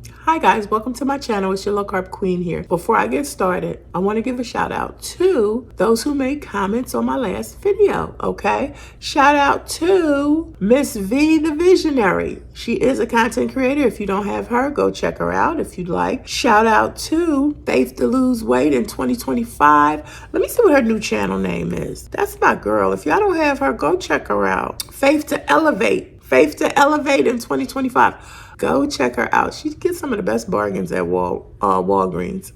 Hi guys, welcome to my channel. It's your low carb queen here. Before I get started, I want to give a shout out to those who made comments on my last video, okay? Shout out to Miss V the Visionary. She is a content creator. If you don't have her, go check her out if you'd like. Shout out to Faith to Lose Weight in 2025. Let me see what her new channel name is. That's my girl. If y'all don't have her, go check her out. Faith to Elevate. Faith to Elevate in 2025. Go check her out. She gets some of the best bargains at Walgreens.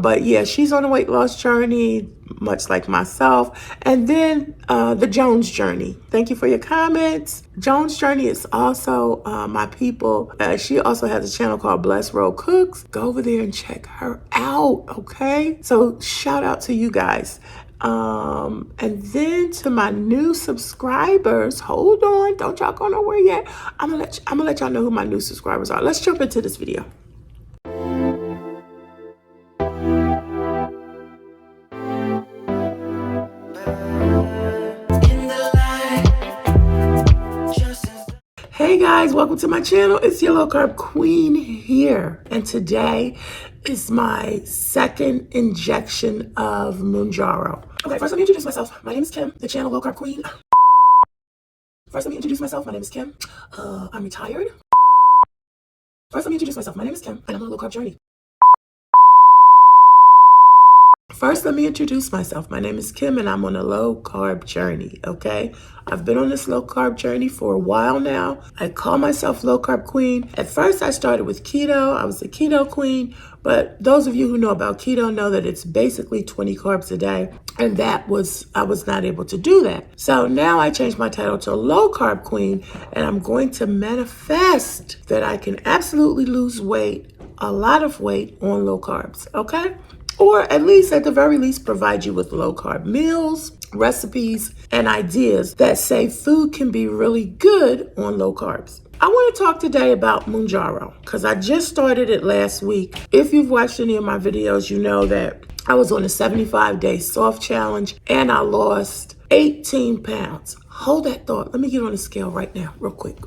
But yeah, she's on a weight loss journey, much like myself. And then the Jones Journey. Thank you for your comments. Jones Journey is also my people. She also has a channel called Blessed Road Cooks. Go over there and check her out, okay? So shout out to you guys. And then to my new subscribers, hold on, don't y'all go nowhere yet. I'm gonna let y'all know who my new subscribers are. Let's jump into this video. Hey guys, welcome to my channel. It's your low carb queen here. And today is my second injection of Mounjaro. Okay, first let me introduce myself. My name is Kim, the channel Low Carb Queen. First let me introduce myself. My name is Kim. I'm retired. First let me introduce myself. My name is Kim, and I'm on a low carb journey. First, let me introduce myself. My name is Kim, and I'm on a low carb journey, okay? I've been on this low carb journey for a while now. I call myself low carb queen. At first, I started with keto. I was the keto queen, but those of you who know about keto know that it's basically 20 carbs a day, and I was not able to do that. So now I changed my title to low carb queen, and I'm going to manifest that I can absolutely lose weight, a lot of weight on low carbs, okay? Or at least, at the very least, provide you with low carb meals, recipes, and ideas that say food can be really good on low carbs. I want to talk today about Mounjaro because I just started it last week. If you've watched any of my videos, you know that I was on a 75-day soft challenge and I lost 18 pounds. Hold that thought. Let me get on the scale right now, real quick.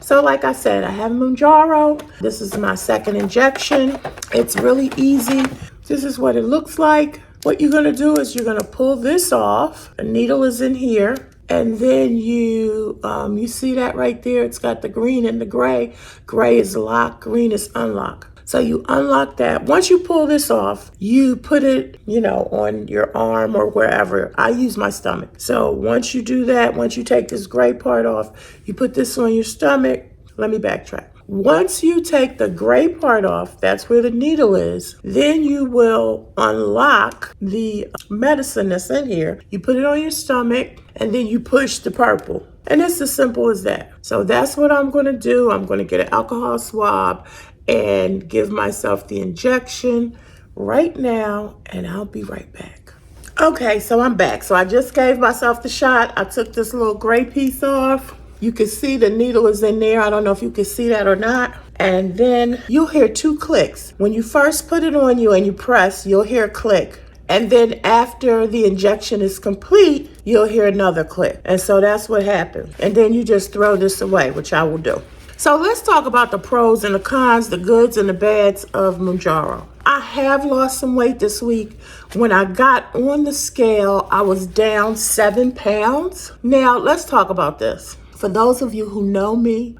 So like I said, I have Mounjaro. This is my second injection. It's really easy. This is what it looks like. What you're gonna do is you're gonna pull this off. A needle is in here. And then you see that right there? It's got the green and the gray. Gray is locked, green is unlocked. So you unlock that. Once you pull this off, you put it, on your arm or wherever. I use my stomach. So once you do that, once you take this gray part off, you put this on your stomach. Let me backtrack. Once you take the gray part off, that's where the needle is, then you will unlock the medicine that's in here. You put it on your stomach, and then you push the purple. And it's as simple as that. So that's what I'm going to do. I'm going to get an alcohol swab and give myself the injection right now, and I'll be right back. Okay, so I'm back. So I just gave myself the shot. I took this little gray piece off. You can see the needle is in there. I don't know if you can see that or not. And then you'll hear 2 clicks. When you first put it on you and you press, you'll hear a click. And then after the injection is complete, you'll hear another click. And so that's what happened. And then you just throw this away, which I will do. So let's talk about the pros and the cons, the goods and the bads of Mounjaro. I have lost some weight this week. When I got on the scale, I was down 7 pounds. Now, let's talk about this. For those of you who know me,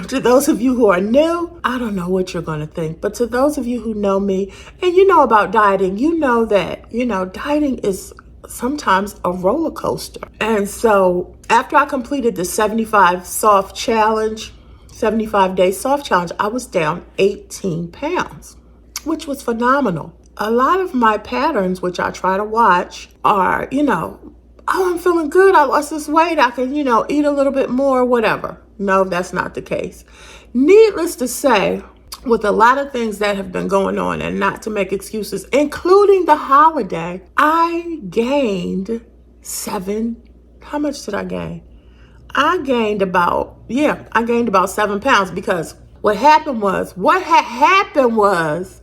to those of you who are new, I don't know what you're going to think. But to those of you who know me and you know about dieting, you know that, dieting is sometimes a roller coaster. And so after I completed the 75-day soft challenge, I was down 18 pounds, which was phenomenal. A lot of my patterns, which I try to watch, are, oh, I'm feeling good. I lost this weight. I can, eat a little bit more, whatever. No, that's not the case. Needless to say, with a lot of things that have been going on, and not to make excuses, including the holiday, I gained how much did I gain? I gained about 7 pounds because what had happened was,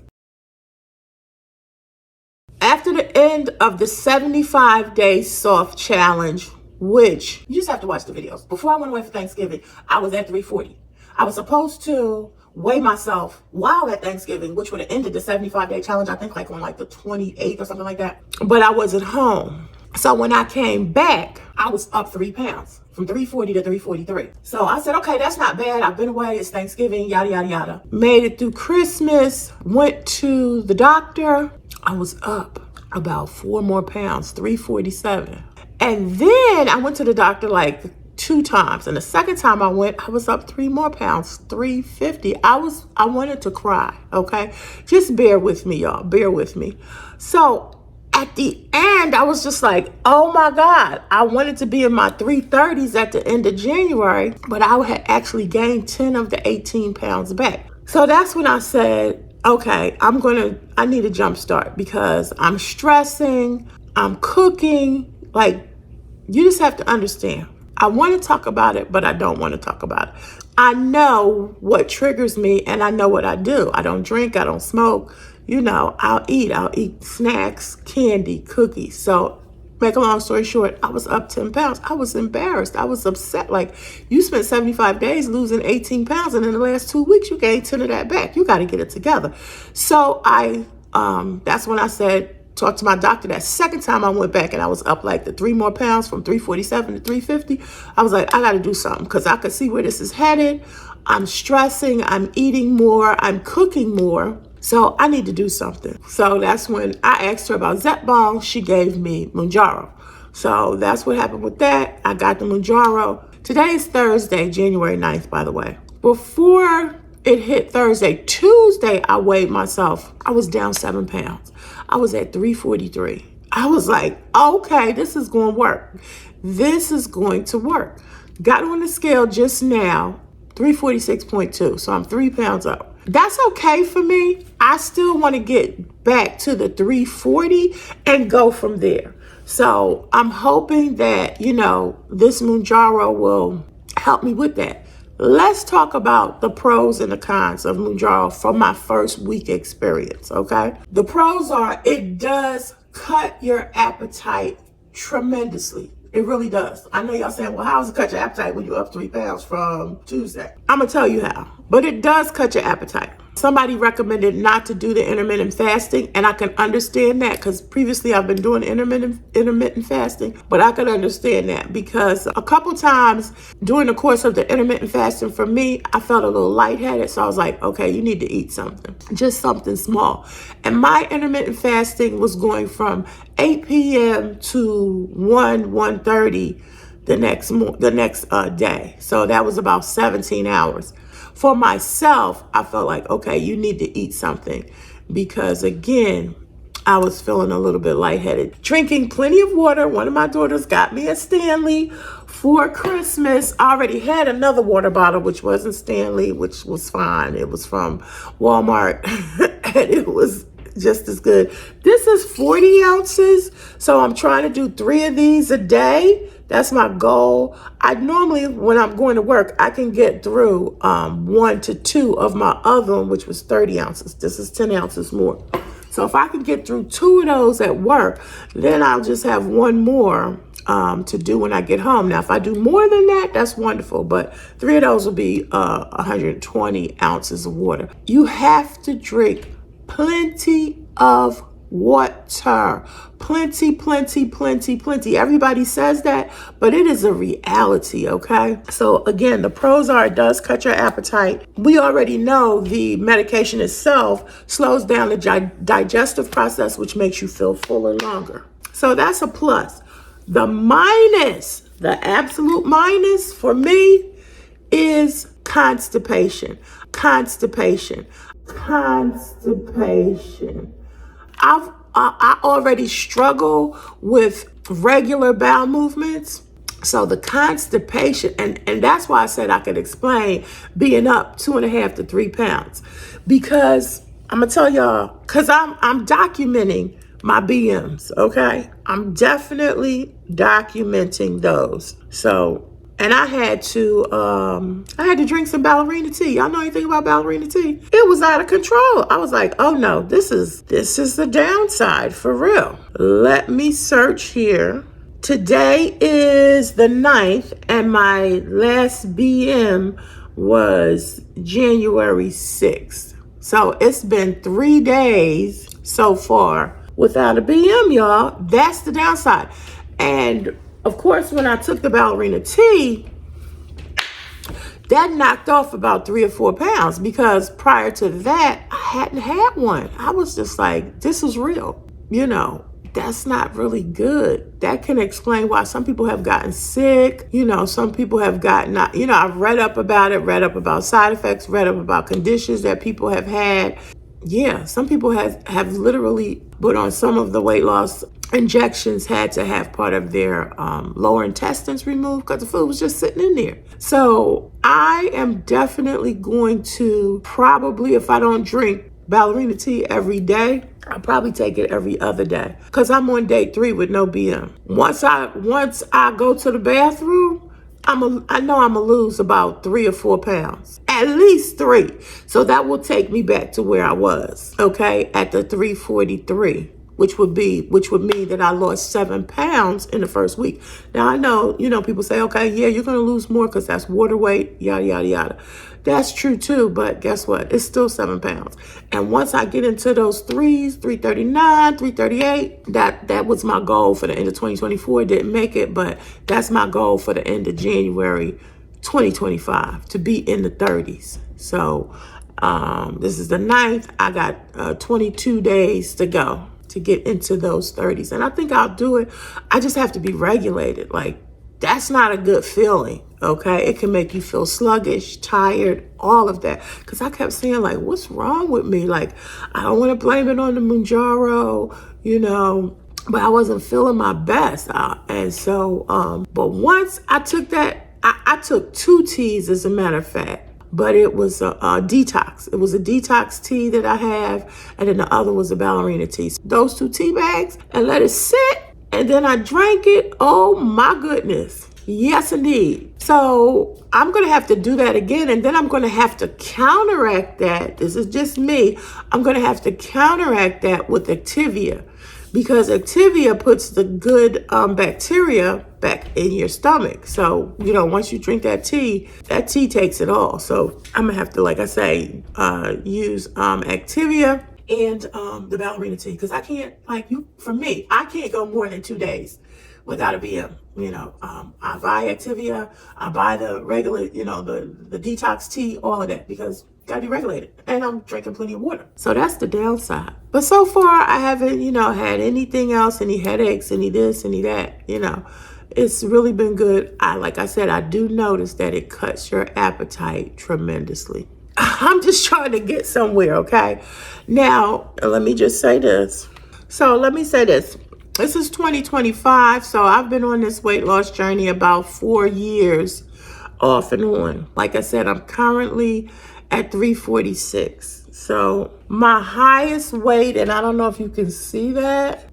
after the end of the 75-day soft challenge, which you just have to watch the videos. Before I went away for Thanksgiving, I was at 340. I was supposed to weigh myself while at Thanksgiving, which would have ended the 75-day challenge, I think like on like the 28th or something like that. But I wasn't home. So when I came back, I was up 3 pounds from 340 to 343. So I said, okay, that's not bad. I've been away. It's Thanksgiving, yada, yada, yada. Made it through Christmas, went to the doctor. I was up about 4 more pounds, 347. And then I went to the doctor like 2 times. And the second time I went, I was up 3 more pounds, 350. I wanted to cry, okay? Just bear with me, y'all. Bear with me. So at the end, I was just like, oh my God, I wanted to be in my 330s at the end of January, but I had actually gained 10 of the 18 pounds back. So that's when I said, okay, I need a jump start because I'm stressing, I'm cooking. Like, you just have to understand. I want to talk about it, but I don't want to talk about it. I know what triggers me and I know what I do. I don't drink, I don't smoke. You know, I'll eat snacks, candy, cookies. So make a long story short, I was up 10 pounds. I was embarrassed. I was upset. Like, you spent 75 days losing 18 pounds, and in the last 2 weeks, you gained 10 of that back. You got to get it together. So that's when I said, talked to my doctor. That second time I went back and I was up like the 3 more pounds from 347 to 350. I was like, I got to do something because I could see where this is headed. I'm stressing. I'm eating more. I'm cooking more. So I need to do something. So that's when I asked her about Zepbound. She gave me Mounjaro. So that's what happened with that. I got the Mounjaro. Today is Thursday, January 9th, by the way. Before it hit Thursday, Tuesday, I weighed myself. I was down 7 pounds. I was at 343. I was like, okay, this is going to work. This is going to work. Got on the scale just now, 346.2. So I'm 3 pounds up. That's okay for me. I still want to get back to the 340 and go from there. So I'm hoping that, this Mounjaro will help me with that. Let's talk about the pros and the cons of Mounjaro from my first week experience, okay? The pros are it does cut your appetite tremendously. It really does. I know y'all saying, well, how does it cut your appetite when you're up 3 pounds from Tuesday? I'm going to tell you how. But it does cut your appetite. Somebody recommended not to do the intermittent fasting, and I can understand that because previously I've been doing intermittent fasting, but I can understand that because a couple times during the course of the intermittent fasting for me, I felt a little lightheaded. So I was like, okay, you need to eat something, just something small. And my intermittent fasting was going from 8 p.m. to 1:30 the next day. So that was about 17 hours. For myself, I felt like, okay, you need to eat something because, again, I was feeling a little bit lightheaded. Drinking plenty of water. One of my daughters got me a Stanley for Christmas. I already had another water bottle, which wasn't Stanley, which was fine. It was from Walmart, and it was just as good. This is 40 ounces, so I'm trying to do 3 of these a day. That's my goal. I normally, when I'm going to work, I can get through 1 to 2 of my other one, which was 30 ounces. This is 10 ounces more. So if I can get through 2 of those at work, then I'll just have 1 more to do when I get home. Now, if I do more than that, that's wonderful. But 3 of those will be 120 ounces of water. You have to drink plenty of water. Plenty. Everybody says that, but it is a reality, okay? So again, the pros are it does cut your appetite. We already know the medication itself slows down the digestive process, which makes you feel fuller longer. So that's a plus. The minus, the absolute minus for me is constipation. I already struggle with regular bowel movements. So the constipation, and that's why I said I could explain being up 2.5 to 3 pounds. Because I'm gonna tell y'all, because I'm documenting my BMs, okay? I'm definitely documenting those. So, and I had to drink some ballerina tea. Y'all know anything about ballerina tea? It was out of control. I was like, oh no, this is the downside for real. Let me search here. Today is the 9th, and my last BM was January 6th. So it's been 3 days so far without a BM, y'all. That's the downside. And of course, when I took the ballerina T, that knocked off about 3 or 4 pounds, because prior to that, I hadn't had one. I was just like, this is real. That's not really good. That can explain why some people have gotten sick. Some people have gotten, I've read up about it, read up about side effects, read up about conditions that people have had. Yeah, some people have literally put on some of the weight loss injections, had to have part of their lower intestines removed because the food was just sitting in there. So I am definitely going to probably, if I don't drink ballerina tea every day, I'll probably take it every other day, because I'm on day 3 with no BM. Once I go to the bathroom, I know I'm gonna lose about 3 or 4 pounds, at least 3. So that will take me back to where I was, okay, at the 343, which would mean that I lost 7 pounds in the first week. Now I know, people say, okay, yeah, you're gonna lose more because that's water weight, yada, yada, yada. That's true too, but guess what? It's still 7 pounds. And once I get into those 3s, 339, 338, that was my goal for the end of 2024. Didn't make it, but that's my goal for the end of January 2025, to be in the 30s. So this is the 9th. I got 22 days to go to get into those 30s. And I think I'll do it. I just have to be regulated. Like, that's not a good feeling, okay? It can make you feel sluggish, tired, all of that. Because I kept saying, like, what's wrong with me? Like, I don't want to blame it on the Mounjaro, but I wasn't feeling my best. And so, but once I took that, I took 2 teas, as a matter of fact. But it was a detox. It was a detox tea that I have, and then the other was a ballerina tea. So those 2 tea bags, and let it sit, and then I drank it. Oh my goodness. Yes, indeed. So I'm going to have to do that again, and then I'm going to have to counteract that. This is just me. I'm going to have to counteract that with Activia, because Activia puts the good bacteria back in your stomach. So, once you drink that tea takes it all. So I'm gonna have to, like I say, use Activia and the ballerina tea, because I can't, for me, I can't go more than 2 days without a BM. I buy Activia, I buy the regular, the detox tea, all of that, because gotta be regulated, and I'm drinking plenty of water. So that's the downside. But so far, I haven't, had anything else, any headaches, any this, any that. It's really been good. Like I said, I do notice that it cuts your appetite tremendously. I'm just trying to get somewhere, okay? Now, let me just say this. This is 2025, so I've been on this weight loss journey about 4 years, off and on. Like I said, I'm currently at 346. So my highest weight, and I don't know if you can see that,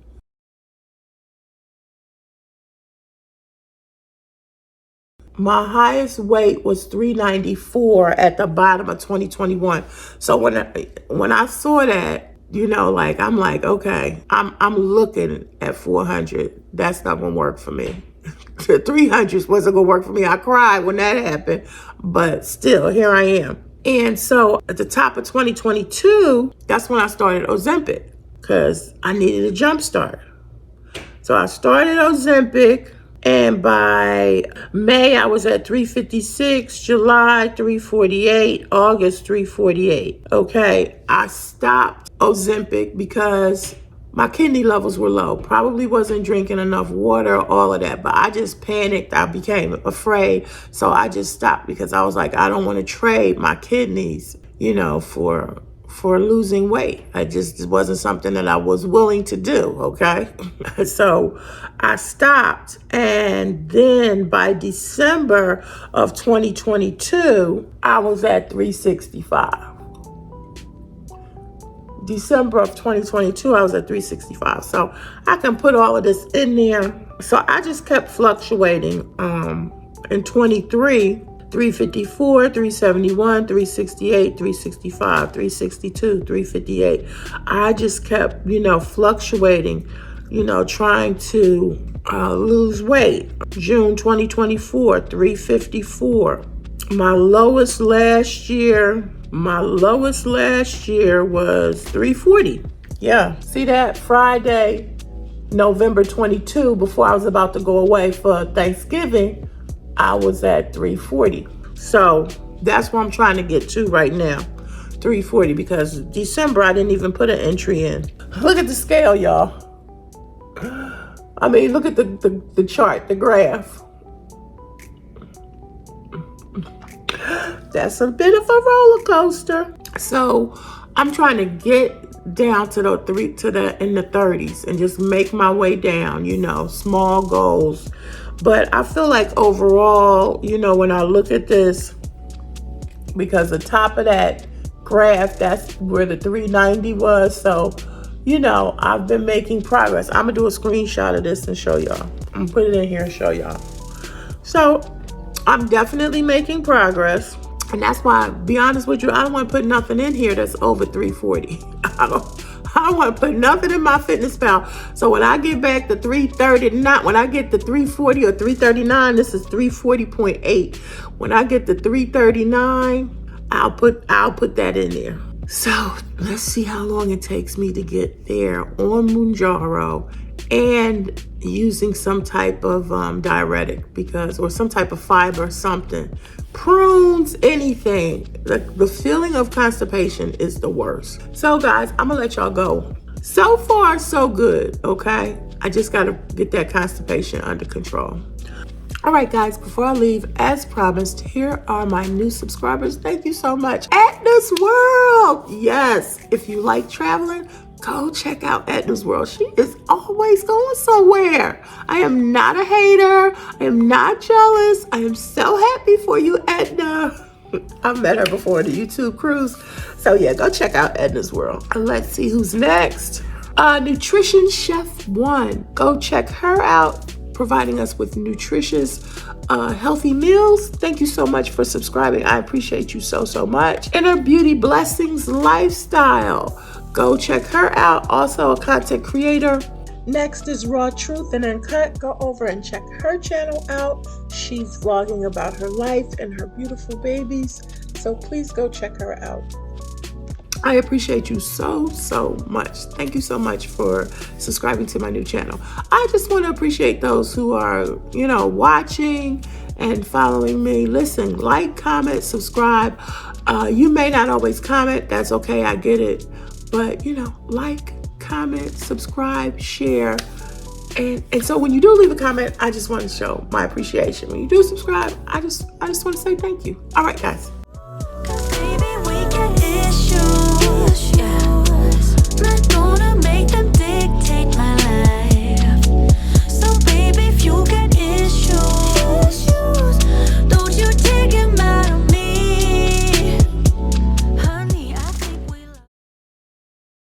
my highest weight was 394 at the bottom of 2021. So when I saw that, I'm like, okay, I'm looking at 400. That's not gonna work for me. 300s wasn't gonna work for me. I cried when that happened, but still, here I am. And so at the top of 2022, that's when I started Ozempic, because I needed a jump start. So I started Ozempic, and by May, I was at 356, July, 348, August, 348. Okay, I stopped Ozempic because my kidney levels were low. Probably wasn't drinking enough water, all of that. But I just panicked. I became afraid. So I just stopped, because I was like, I don't want to trade my kidneys, for losing weight. It just wasn't something that I was willing to do, okay? So I stopped. And then by December of 2022, I was at 365. December of 2022, I was at 365. So I can put all of this in there. So I just kept fluctuating. In 23, 354, 371, 368, 365, 362, 358. I just kept, fluctuating, trying to lose weight. June 2024, 354. My lowest last year was 340. Yeah, see that? Friday, November 22, before I was about to go away for Thanksgiving, I was at 340. So that's what I'm trying to get to right now, 340, because December I didn't even put an entry in. Look at the scale, y'all. I mean, look at the chart, the graph. That's a bit of a roller coaster. So I'm trying to get down to in the 30s and just make my way down, you know, small goals. But I feel like overall, you know, when I look at this, because the top of that graph, that's where the 390 was. So, you know, I've been making progress. I'm gonna do a screenshot of this and show y'all. I'm gonna put it in here and show y'all. So I'm definitely making progress. And that's why, be honest with you, I don't want to put nothing in here that's over 340. I don't want to put nothing in my fitness pal. So when I get back to 330, not when I get to 340 or 339, this is 340.8. When I get to 339, I'll put that in there. So let's see how long it takes me to get there on Mounjaro and using some type of diuretic, or some type of fiber, something. Prunes, anything. The feeling of constipation is the worst. So guys, I'm gonna let y'all go. So far, so good, okay? I just gotta get that constipation under control. All right, guys, before I leave, as promised, here are my new subscribers. Thank you so much. Edna's World. Yes, if you like traveling, go check out Edna's World. She is always going somewhere. I am not a hater. I am not jealous. I am so happy for you, Edna. I met her before the YouTube cruise. So yeah, go check out Edna's World. And let's see who's next. Nutrition Chef 1. Go check her out, providing us with nutritious, healthy meals. Thank you so much for subscribing. I appreciate you so, so much. Inner Beauty Blessings Lifestyle. Go check her out. Also a content creator. Next is Raw Truth and Uncut. Go over and check her channel out. She's vlogging about her life and her beautiful babies. So please go check her out. I appreciate you so, so much. Thank you so much for subscribing to my new channel. I just want to appreciate those who are, you know, watching and following me. Listen, like, comment, subscribe. You may not always comment. That's okay. I get it. But, you know, like, comment, subscribe, share. And so when you do leave a comment, I just want to show my appreciation. When you do subscribe, I just want to say thank you. All right, guys.